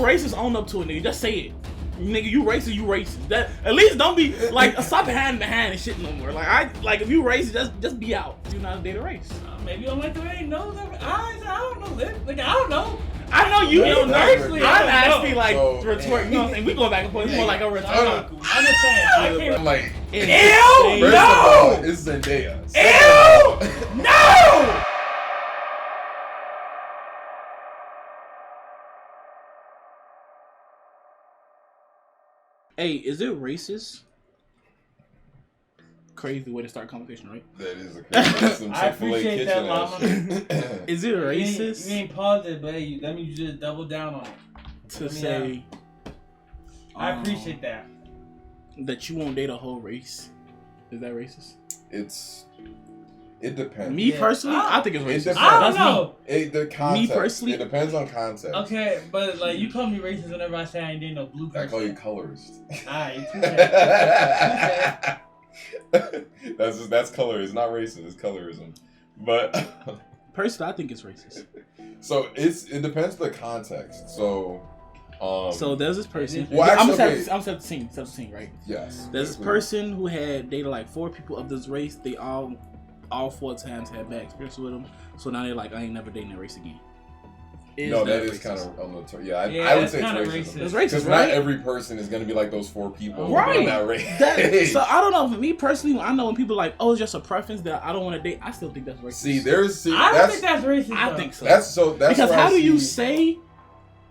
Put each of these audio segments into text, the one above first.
racist, own up to it, nigga. Just say it. Nigga, you racist, you racist. That at least don't be like stop hand and shit no more. Like if you racist, just be out. You not date a race. Maybe you don't like the way he knows I don't know. Like I don't know. I know you don't know. Personally, I'm asking know. like So, retort. You know what I'm saying? We going back and forth. It's more like a retort. I'm just saying. I can't. I'm like, Ew! first of all, it's Zendaya. Ew! No! Hey, is it racist? Crazy way to start a conversation, right? That is a crazy. I appreciate that, Llama. Is it racist? You ain't paused it, but hey, that means you just double down on it. To say, I appreciate that. That you won't date a whole race. Is that racist? It depends. Me personally, I think it's racist. I don't know. The context. Me personally, it depends on context. Okay, but like you call me racist whenever I say I ain't dating no blue person. I call you colorist. Alright, That's color. It's not racist. It's colorism. But personally, I think it's racist. So it depends on the context. So there's this person. Well, actually, I'm set the scene, right? Yes. There's this person who had dated like 4 people of this race. They all 4 times had bad experience with them. So now they're like, I ain't never dating that race again. That is kind of on the yeah. I would say it's racist. It's racist, because right? not every person is going to be like those 4 people, right? In that race. So I don't know. For me personally, I know when people are like, oh, it's just a preference that I don't want to date. I still think that's racist. I don't think that's racist. I think so. That's because how do you say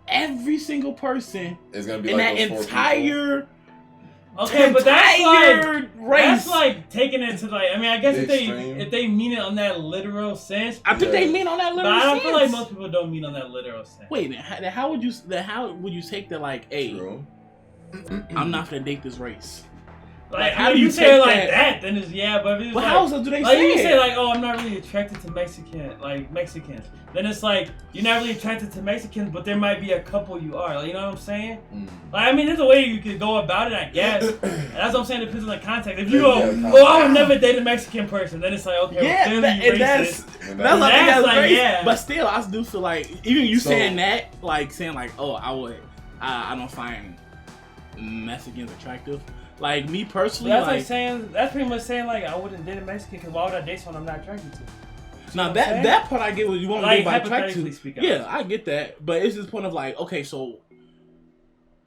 every single person is going to be in like that those 4 entire people? Okay, but that's like taking it to like. I mean, I guess if they mean it on that literal sense, I think they mean on that literal sense. But I don't feel like most people don't mean on that literal sense. Wait, how would you take that? Like, hey, I'm not gonna date this race. Like, how do you say it like that? Then it's but if it's how else do they say you it? can say like, oh, I'm not really attracted to Mexicans. Then it's like you're not really attracted to Mexicans, but there might be a couple you are. Like, you know what I'm saying? Like, I mean, there's a way you could go about it, I guess. And that's what I'm saying. It depends on the context. If you go, I would never date a Mexican person, then it's like, okay, that's racist. But still, I do feel like even you saying that, oh, I don't find Mexicans attractive. Like me personally, that's pretty much saying like I wouldn't date a Mexican because why would I date someone I'm not attracted to? Now that part I get what you want to date by attracted to. Yeah, I get that, but it's this point of like, okay, so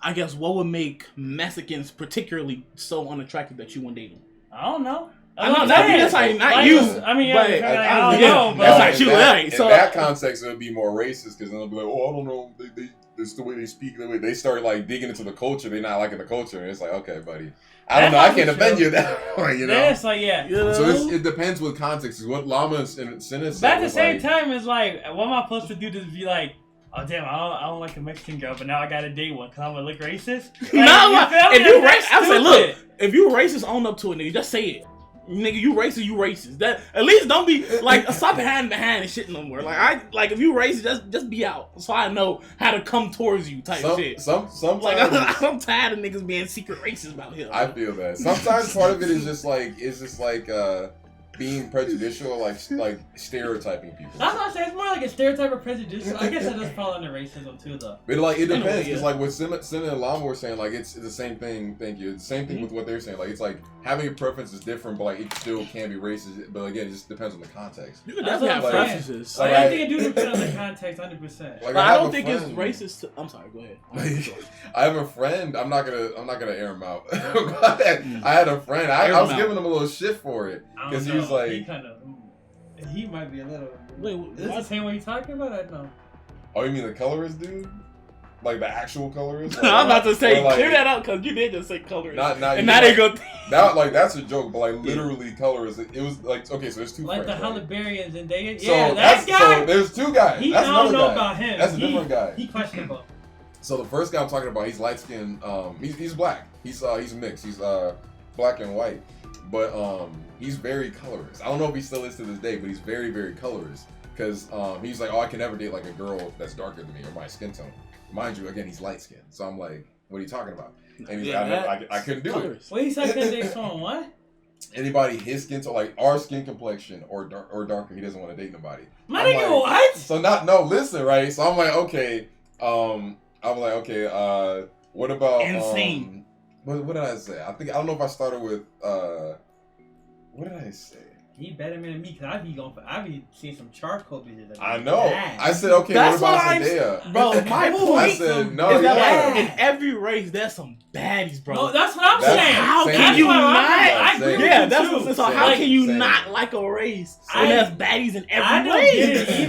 I guess what would make Mexicans particularly so unattractive that you wouldn't date them? I don't know. That's like not you. I mean, but I don't know. But that's like you. Right? So in that context, it would be more racist because then they'll be like, oh, I don't know. It's the way they speak. The way they start like digging into the culture. They're not liking the culture. And it's like, okay, buddy. I don't know. I can't offend you that way, you know? That's like, yeah. So it depends what context. Is what Llama and Sinna said. But at the same time, it's like, what am I supposed to do to be like, oh damn, I don't like a Mexican girl, but now I gotta date one because I'm gonna look racist? Like, if you racist, I say, look, if you racist, own up to it, nigga. Just say it. Nigga, you racist, you racist. That at least don't be like stop hand and shit no more. Like if you racist, just be out, so I know how to come towards you type shit. Sometimes I'm tired of niggas being secret racist about him. I feel that sometimes part of it is just like being prejudicial, like stereotyping people. That's what I say. It's more like a stereotype or prejudicial. I guess that does fall under racism too, though. But like it depends. It's like what Sinna and Llama were saying. Like it's the same thing. Thank you. It's the same thing with what they're saying. Like it's like having a preference is different, but like it still can be racist. But again, it just depends on the context. You can definitely have preferences. I think it do depend on the context, 100%. Like, I don't think it's racist. I'm sorry. Go ahead. I have a friend. I'm not gonna air him out. I had a friend. I was giving him a little shit for it because he was like. He might be a little. Wait, is this the same way you're talking about? I know. Oh, you mean the colorist dude? Like the actual colorist? Like, I'm about to say, clear that up because you did just say colorist. And now they go. That's a joke, but like literally colorist. It was like okay, so there's 2 like friends. Like the Halibarians and they. So yeah, that guy. So there's 2 guys. I don't know about him. That's a different guy. He questionable. So the first guy I'm talking about, he's light skinned. He's black. He's mixed. He's black and white. But he's very colorist. I don't know if he still is to this day, but he's very, very colorist. Because he's like, oh, I can never date like a girl that's darker than me or my skin tone. Mind you, again, he's light skinned. So I'm like, what are you talking about? And he's like, I couldn't do it. What he said date someone what? Anybody his skin tone, like our skin complexion or darker, he doesn't want to date nobody. My nigga, what? So listen, right? So I'm like, okay, I'm like, okay, what about insane? What did I say? I don't know if I started with what did I say? He better than me because I be seeing some charcoal bitches. I know. Bad. I said, okay, That's what about what Zendaya? Bro, my point I said, no, is that yeah. like, in every race, there's some baddies, bro. No, that's what I'm That's saying. How same can thing. you not? I agree with Yeah, you that's too. what. So Same. how can you Same. not like a race I- when there's baddies in every I don't race? get it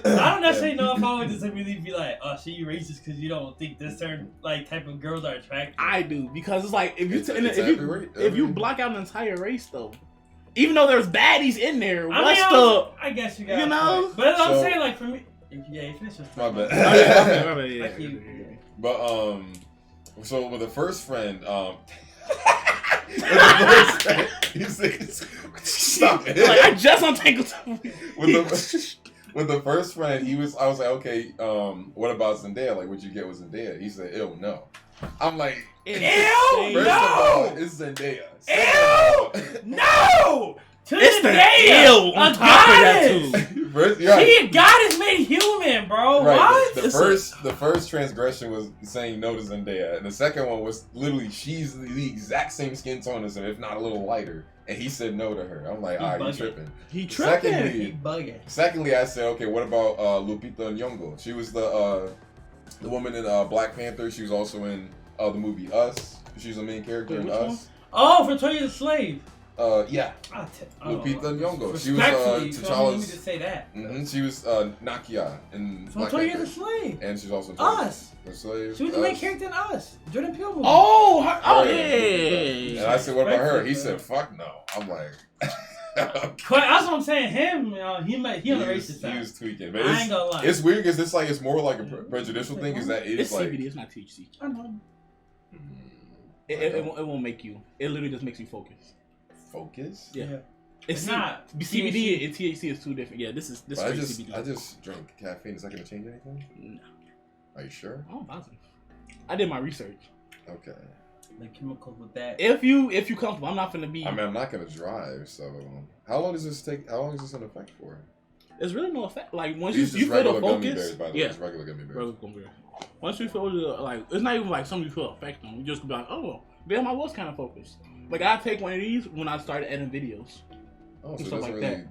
either. I don't necessarily know if I would just really be like, oh, shit, you racist because you don't think this certain like type of girls are attractive. I do, because it's like if you It's if every- you block out an entire race though, even though there's baddies in there, I what's mean, the I guess you got you a know? point. But I'm So- saying like for me, yeah, you finish with My bad. Oh, yeah, Like you. But so with the first friend, with the first friend, he says, "Stop it!" Like, I just untangled. With the first friend, I was like, okay, what about Zendaya? Like, what'd you get with Zendaya? He said, ew, no. I'm like, Ew, first no! of all, it's Zendaya. Ew! No! To It's the Zendaya, ill on a top of that goddess. too. First, you're right. She a goddess made human, bro. Right. What? The first transgression was saying no to Zendaya, and the second one was literally she's the exact same skin tone as him, if not a little lighter, and he said no to her. I'm like, He alright, you bugging. tripping. He tripping. He bugging. Secondly, I said, okay, what about Lupita Nyong'o? She was the woman in Black Panther. She was also in the movie Us. She's the main character Wait, in which Us. Oh, for 20 the Slave. Yeah, Lupita Nyong'o. She was Respectfully, you feel me? You need to T'Challa's. say that. She was Nakia in From Black 20 Panther. the Slave. And she's also Us. The slave. She was the main Us. character in Us. Jordan Peele movie. Oh, Oh, yeah. And I said, what about her? He said, Respectful, fuck no. I'm like, That's what I'm saying. Him, you know, he on the racist he side. was tweaking. But I ain't gonna lie. it's weird because it's more like a prejudicial thing. Is that It's it's like CBD. It's not THC. I know. It won't make you. It literally just makes you focus. focus. Yeah. Yeah. It's not. CBD and THC is two different. Yeah, this But straight I just CBD. drink caffeine. Is that gonna change anything? No, Are you sure? I'm positive. I did my research. Okay. The chemicals with that. If you comfortable, I'm not gonna be. I mean, I'm not gonna drive. So how long does this take? How long is this in effect for? There's really no effect. Like once These you just feel the regular gummy focus, bears, by the way. yeah. It's regular gummy bears. Regular gummy bear. Once you feel the like, it's not even like something you feel effect on. You just be like, oh, damn, I was kind of focused. Like I take one of these when I started editing videos. Oh, so and it stuff doesn't like really. that.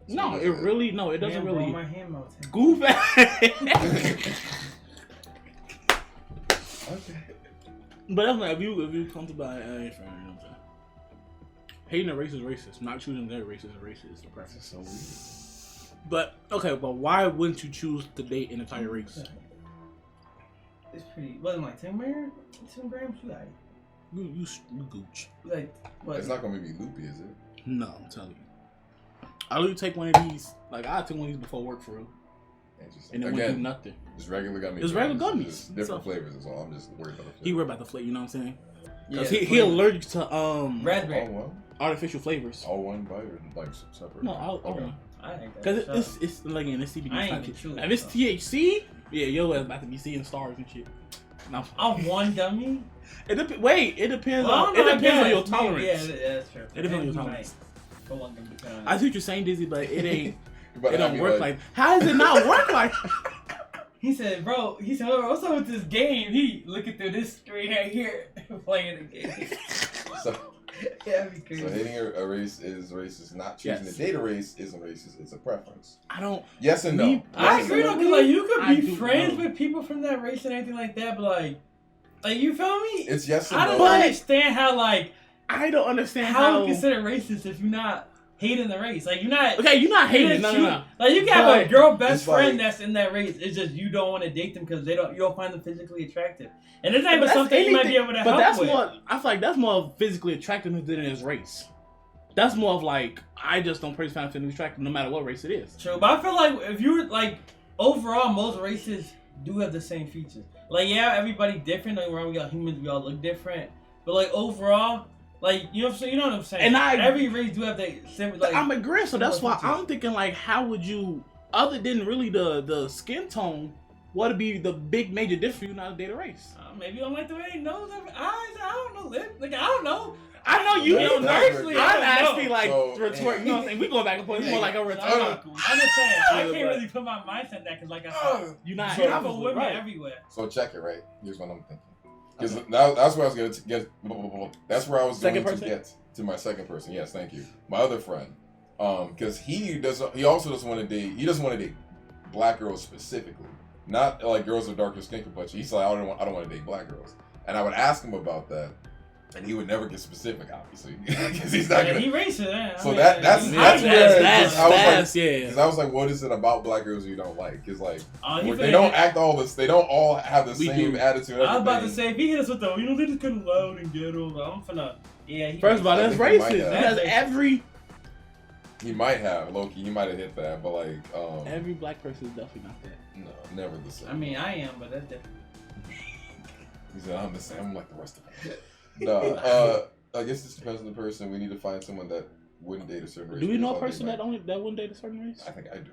No, it really it doesn't Man, bro, really my hand melted. goof. Okay. But that's like if you come to buy, you know what I'm saying? Hating a race is racist. Not choosing their race is racist. It's the preference. So weird. But okay, but why wouldn't you choose to date an entire race? It's pretty. Wasn't like 10 grams. 10 grams. You like, You gooch. like what? It's not gonna make me loopy, is it? No, I'm telling you. I'll literally take one of these. Like I took one of these before work for real, Interesting. and it wouldn't do Again, nothing. it's regular gummies. It's regular right? gummies. Just different So- flavors is all. I'm just worried about the flavor. He worried about the flavor. You know what I'm saying? Yeah, Cause the he flavor. allergic to All Raspberry. one? artificial flavors. All one bite or like separate? No, all Okay. one. I think Cause that's it's like in it's CBD. I It's ain't not even THC. chewing Now, if it's it, THC, yeah, your ass about to be seeing stars and shit. No. on one gummy. It depends. Wait, it depends Well, I on. don't It know, depends on I your guess. tolerance. Yeah, that's true. It depends on your You tolerance. might go on gummy kind I see what you're saying, Dizzy, but it ain't. But It I don't mean, work like. How does it not work like? He said, bro, what's up with this game? He looking through this screen right here, playing the game. So, Yeah, that'd be crazy. so hating a race is racist. Not choosing Yes. to date a race isn't racist. It's a preference. I don't. Yes and no. Me- Yes I and agree no. though, cause like you could I be do friends know. with people from that race and everything like that, but like you feel me? It's yes and I no. don't understand how I don't understand how how. you consider racist if you're not hating the race. Like you're not. Okay, you're not you hating. didn't No, choose- no, no. Like you can have a But girl best it's friend like- that's in that race. It's just you don't want to date them because you don't find them physically attractive, and it's not But even that's something you might be anything- able to But help that's with. more. I feel like that's more of physically attractiveness than it is race. That's more of like I just don't praise find physically attractive no matter what race it is. True, but I feel like if you were like overall, most races do have the same features. Like yeah, everybody different. Like we got humans, we all look different. But like overall, like you know what I'm saying. You know what I'm saying. And every race do have the same. Like I'm agreeing, so that's why features. I'm thinking like, how would you, other than really the skin tone, what would be the big major difference for you not to date a race? Maybe you don't like the way they nose have eyes. I don't know. Like I don't know. I know you That's don't know. personally, I'm I don't actually know. like So, retort. You know what I'm saying? We going back and forth. It's more like a I'm rhetorical. just saying, I Yeah, can't but- really put my mindset in that because, like I said, You're not beautiful obviously women right. everywhere. So check it, right? Here's what I'm thinking. Because that's where I was going to get. That's where I was Second going person? to get to my second person. Yes, thank you. My other friend. Because he also doesn't want to date. He doesn't want to date black girls specifically, not like girls with darker skin complexion. He's like, I don't want to date black girls. And I would ask him about that, and he would never get specific, obviously, because he's not gonna. He racist. Yeah. So I mean, that's he- where That's I was like, yeah. because I was like, what is it about black girls you don't like? Because like he they finna don't hit- act all this. They don't all have the We same do. attitude. I was about to everything. say, if he hit us with the, they just couldn't loud and ghetto. I'm finna, yeah. He First of all, I that's think he might racist have. because That's every He might have Loki. He might have hit that, but like every black person is definitely not that. no, never the same. I mean, I am, but that's different. He said, I'm the same. I'm like the rest of them. No, I guess this depends on the person. We need to find someone that wouldn't date a certain race. Do we know a because person they that wouldn't date a certain race? I think I do.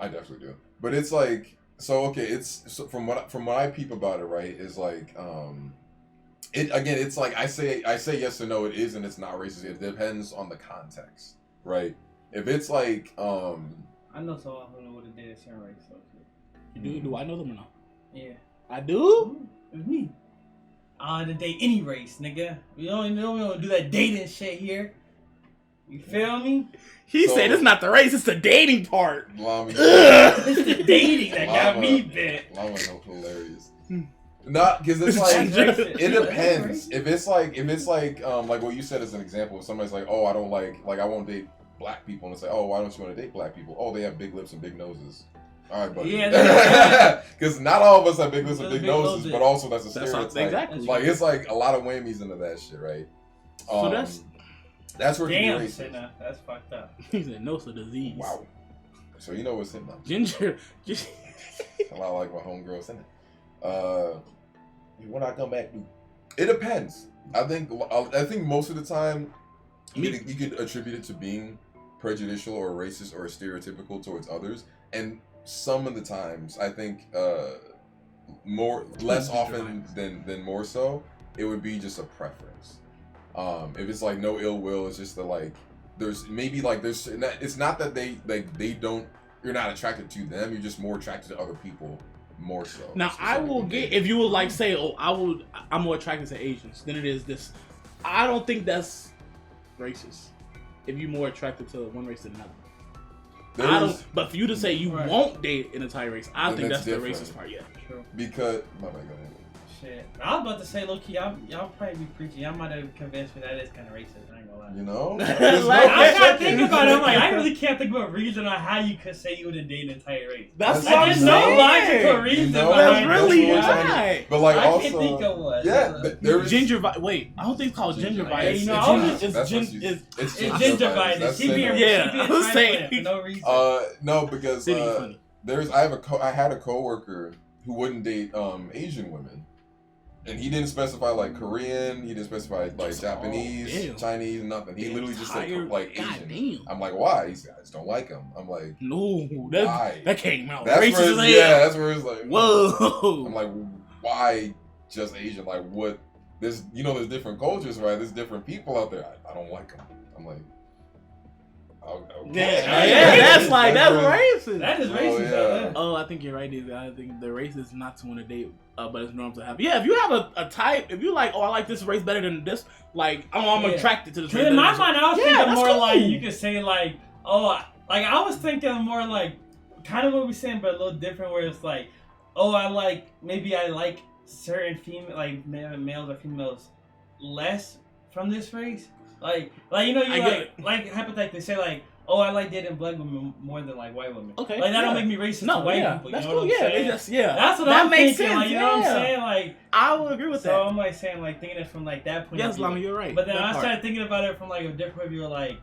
I definitely do. But it's like, so okay. It's so from what I peep about it, right? Is like, it's like I say yes or no. It is and it's not racist. It depends on the context, right? If it's like, I know someone who would have dated a certain race. So. You do I know them or not? Yeah. I do. It's me. I don't date any race, nigga. We don't do that dating shit here. You feel me? He So- said it's not the race, it's the dating part. Lama, It's the dating that got me bit. Lama, hilarious. Not because it's like it depends. If it's like what you said as an example, if somebody's like, oh, I don't like I won't date black people, and it's like, oh, why don't you want to date black people? Oh, they have big lips and big noses. All right, buddy. Yeah, Because not all of us have big lips and Big big noses, noses. but also that's a That's stereotype. exactly. Like it's like a lot of whammies into that shit, right? So that's where it can Damn, be racist. Senna, that's fucked up. He said no, it's a disease. Wow. So you know what's in them. Ginger. A lot like my homegirls in it. When I come back, it depends. I think most of the time you could attribute it to being prejudicial or racist or stereotypical towards others, and some of the times I think less often than more so, it would be just a preference. If it's like no ill will, it's just that like there's it's not that they don't, you're not attracted to them, you're just more attracted to other people more so. Now I will get, if you would like say, oh, I'm more attracted to Asians than it is this. I don't think that's racist. If you're more attracted to one race than another. But for you to say you won't date an entire race, I think that's the racist part. Yeah. True. Because my bad, go ahead. Shit. I was about to say, low key, y'all probably be preaching. Y'all might have convinced me that is kind of racist. I ain't gonna lie. You know? I gotta think about it. I'm like, I really can't think of a reason on how you could say you would have dated an entire race. That's what what I'm There's no saying. logical reason You know, behind That's really it. right. But like I also, can't think of one. yeah, there is Wait, I don't think it's called gingivitis. You know, It's I was gin- That's what it's it's It's gingivitis. gingivitis. That's She being Yeah, I was transplant saying. for no reason. No, because City funny. I had a coworker who wouldn't date Asian women, and he didn't specify like Korean, he didn't specify like Japanese, damn. Chinese, nothing. He literally just said like Asian. Goddamn. I'm like, why? He said, I just don't like him. I'm like, No, why? that came out That's racist where as it's, hell. yeah, that's where it's like, Whoa. I'm like, why just Asian? Like, what? There's different cultures, right? There's different people out there. I don't like them. I'm like, okay. Yeah, that's where- racist. That is Oh, racist. yeah. Yeah. Oh, I think you're right, David. I think the race is not to want to date, but it's normal to have. Yeah, if you have a type, if you like, oh, I like this race better than this, like, I'm Yeah. attracted to this race. Because in my better than mind, I was Yeah, thinking that's more cool. like, you could say like, oh, like I was thinking more like, kind of what we're saying, but a little different, where it's like, oh, I like certain female, like males or females less from this race. Like you know, I you get like hypothetically say like, oh, I like dating black women more than like white women. Okay, Like that don't yeah. make me racist No, to white yeah, people. You that's know cool. what I'm Yeah, saying? it's just, yeah. That's what that I'm makes thinking. sense. Like, you know what I'm yeah. saying? Like, I will agree with so that. I'm like saying like thinking it from like that point. Yes, of view. Lama, you're right. But then That I part. started thinking about it from like a different point of view, like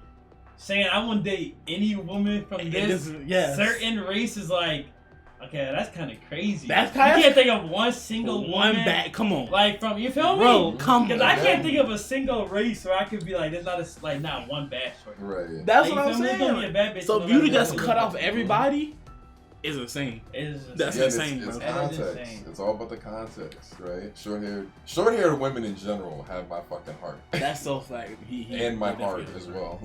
saying I wouldn't date any woman from this yes. certain race is like, okay, that's kind of crazy. That's you kinda- can't think of one single one woman, back. Come on, like from you feel me? bro. Come Because on. I can't think of a single race where I could be like, there's not one bad short. Right. That's Like, what you I'm feel me? There's gonna be saying. a bad bitch So no if you matter just what. cut off everybody, is insane. Is That's insane, bro. It's That is context. insane. It's all about the context, right? Short-haired women in general have my fucking heart. That's so fact. And my he heart definitely as does. well.